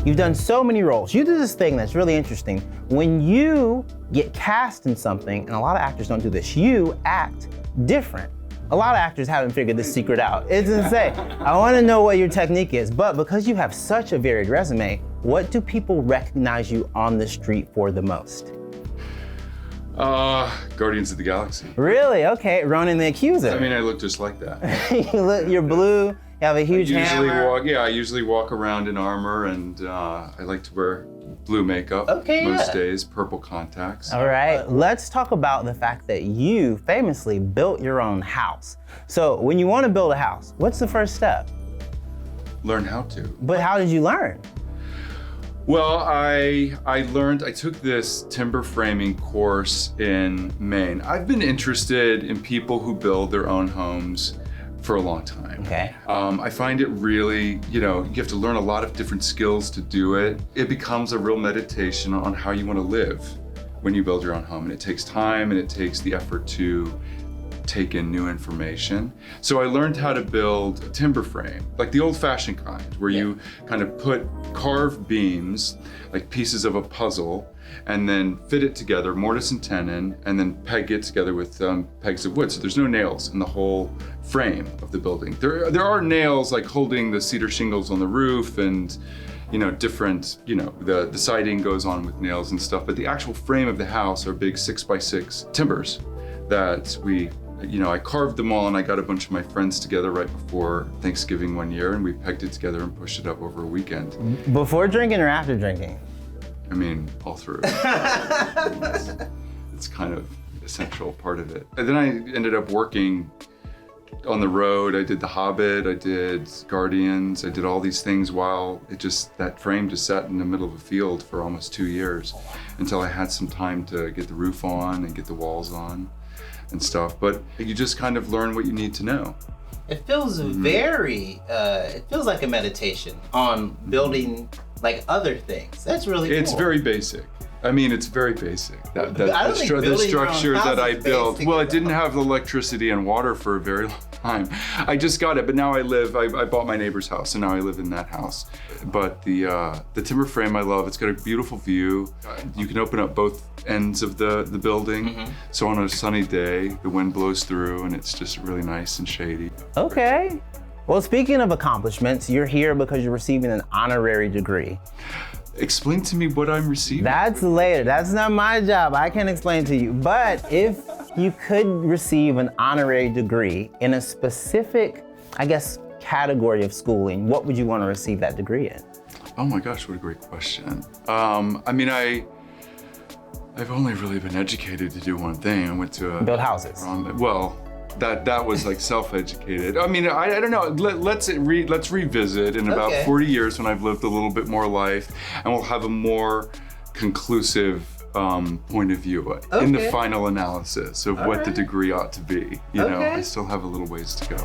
You've done so many roles. You do this thing that's really interesting. When you get cast in something, and a lot of actors don't do this, you act different. A lot of actors haven't figured this secret out. It's insane. I want to know what your technique is, but because you have such a varied resume, what do people recognize you on the street for the most? Guardians of the Galaxy. Really? Okay, Ronan the Accuser. I mean, I look just like that. You're blue, you have a huge hammer. I usually walk around in armor, and I like to wear blue makeup most days, purple contacts. All right, let's talk about the fact that you famously built your own house. So when you want to build a house, what's the first step? Learn how to. But how did you learn? Well, I took this timber framing course in Maine. I've been interested in people who build their own homes for a long time. Okay. I find it really, you have to learn a lot of different skills to do it. It becomes a real meditation on how you want to live when you build your own home. And it takes time and it takes the effort to take in new information. So I learned how to build a timber frame, like the old-fashioned kind, where you kind of carve beams, like pieces of a puzzle, and then fit it together, mortise and tenon, and then peg it together with pegs of wood. So there's no nails in the whole frame of the building. There are nails like holding the cedar shingles on the roof, and different, the siding goes on with nails and stuff, but the actual frame of the house are big 6x6 timbers that I carved them all, and I got a bunch of my friends together right before Thanksgiving one year, and we pegged it together and pushed it up over a weekend. Before drinking or after drinking? I mean, all through. It's kind of essential part of it. And then I ended up working on the road. I did The Hobbit, I did Guardians, I did all these things while that frame just sat in the middle of a field for almost 2 years until I had some time to get the roof on and get the walls on and stuff. But you just kind of learn what you need to know. It feels it feels like a meditation on building like other things. That's really cool. It's very basic. I mean, it's very basic. The structure that I built. Well, it didn't have electricity and water for a very long time. I just got it, but now I bought my neighbor's house, and now I live in that house. But the timber frame I love. It's got a beautiful view. You can open up both ends of the building. So on a sunny day, the wind blows through, and it's just really nice and shady. Okay. Well, speaking of accomplishments, you're here because you're receiving an honorary degree. Explain to me what I'm receiving. That's later. That's not my job. I can't explain to you. But if you could receive an honorary degree in a specific, category of schooling, what would you want to receive that degree in? Oh my gosh, what a great question. I've only really been educated to do one thing. I went to build houses. That was like self-educated. I mean, I don't know. Let's revisit in about 40 years when I've lived a little bit more life, and we'll have a more conclusive point of view in the final analysis of what the degree ought to be. I still have a little ways to go.